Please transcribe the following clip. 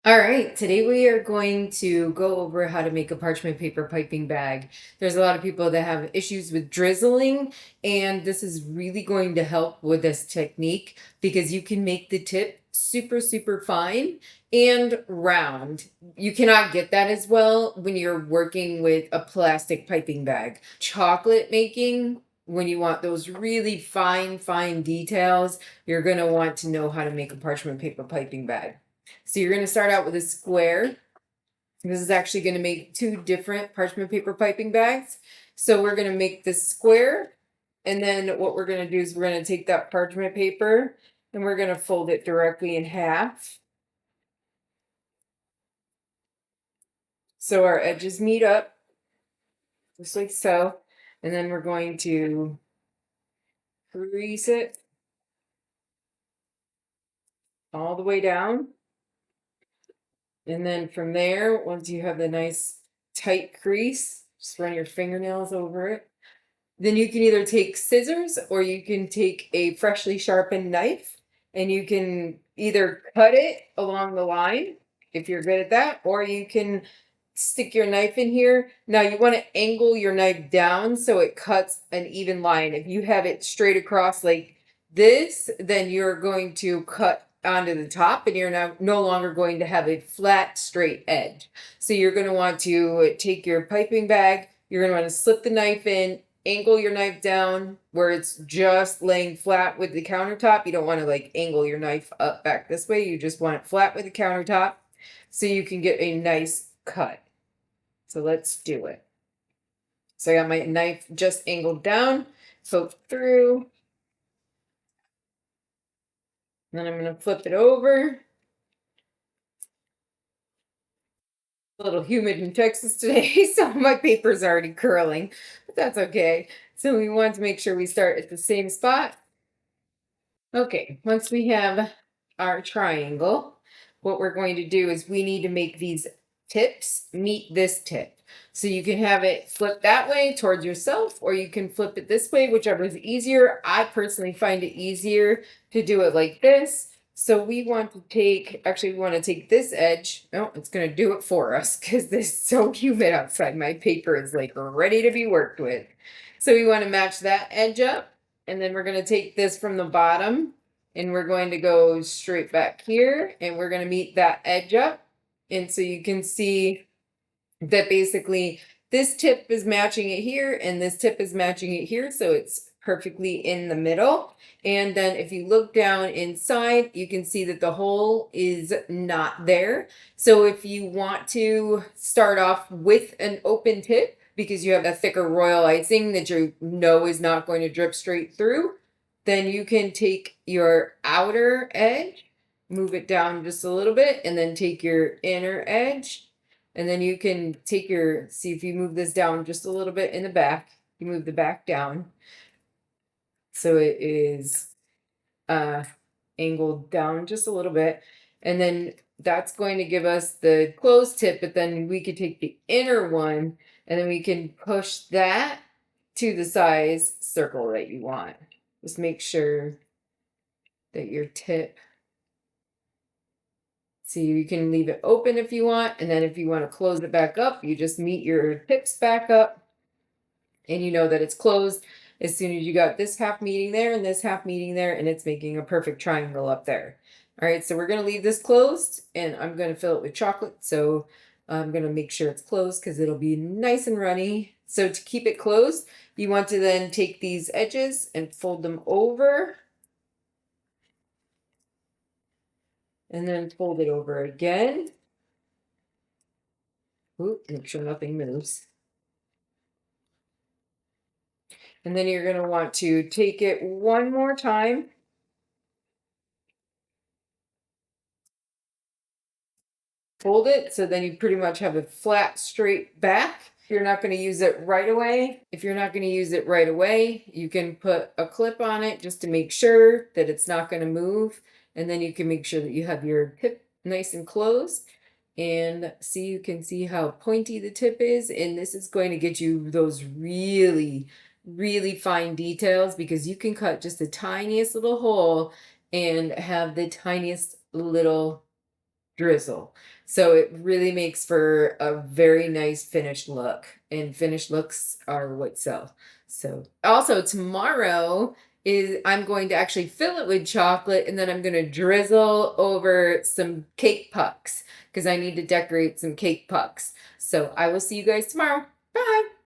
All right, today we are going to go over how to make a parchment paper piping bag. There's a lot of people that have issues with drizzling, and this is really going to help with this technique because you can make the tip super, super fine and round. You cannot get that as well when you're working with a plastic piping bag. Chocolate making, when you want those really fine, fine details, you're going to want to know how to make a parchment paper piping bag. So you're going to start out with a square. This is actually going to make two different parchment paper piping bags. So we're going to make this square. And then what we're going to do is we're going to take that parchment paper and we're going to fold it directly in half. So our edges meet up, just like so. And then we're going to crease it all the way down. And then from there, once you have the nice tight crease, just run your fingernails over it. Then you can either take scissors or you can take a freshly sharpened knife and you can either cut it along the line if you're good at that, or you can stick your knife in here. Now you want to angle your knife down so it cuts an even line. If you have it straight across like this, then you're going to cut onto the top and you're now no longer going to have a flat straight edge. So you're going to want to take your piping bag, you're going to want to slip the knife in, angle your knife down where it's just laying flat with the countertop. You don't want to like angle your knife up back this way. You just want it flat with the countertop so you can get a nice cut. So let's do it. So I got my knife just angled down, poke through. Then I'm going to flip it over. A little humid in Texas today, so my paper's already curling, but that's okay. So we want to make sure we start at the same spot. Okay, once we have our triangle, what we're going to do is we need to make these tips meet this tip. So you can have it flip that way towards yourself, or you can flip it this way, whichever is easier. I personally find it easier to do it like this. So we want to take, actually we want to take this edge. Oh, it's going to do it for us because this is so humid outside. My paper is like ready to be worked with. So we want to match that edge up. And then we're going to take this from the bottom and we're going to go straight back here and we're going to meet that edge up. And so you can see that basically this tip is matching it here and this tip is matching it here. So it's perfectly in the middle. And then if you look down inside, you can see that the hole is not there. So if you want to start off with an open tip, because you have a thicker royal icing that you know is not going to drip straight through, then you can take your outer edge, move it down just a little bit, and then take your inner edge. And then you can take your, see if you move this down just a little bit in the back, you move the back down. So it is angled down just a little bit. And then that's going to give us the closed tip, but then we could take the inner one and then we can push that to the size circle that you want. Just make sure that your tip, see, you can leave it open if you want, and then if you want to close it back up, you just meet your tips back up and you know that it's closed as soon as you got this half meeting there and this half meeting there, and it's making a perfect triangle up there. All right, so we're going to leave this closed and I'm going to fill it with chocolate. So I'm going to make sure it's closed because it'll be nice and runny. So to keep it closed, you want to then take these edges and fold them over and then fold it over again. Ooh, make sure nothing moves. And then you're going to want to take it one more time. Fold it so then you pretty much have a flat straight back. If you're not going to use it right away, you can put a clip on it just to make sure that it's not going to move. And then you can make sure that you have your tip nice and closed. And see, you can see how pointy the tip is. And this is going to get you those really, really fine details because you can cut just the tiniest little hole and have the tiniest little drizzle. So it really makes for a very nice finished look, and finished looks are what sell. So also tomorrow is I'm going to actually fill it with chocolate, and then I'm going to drizzle over some cake pucks because I need to decorate some cake pucks. So I will see you guys tomorrow. Bye.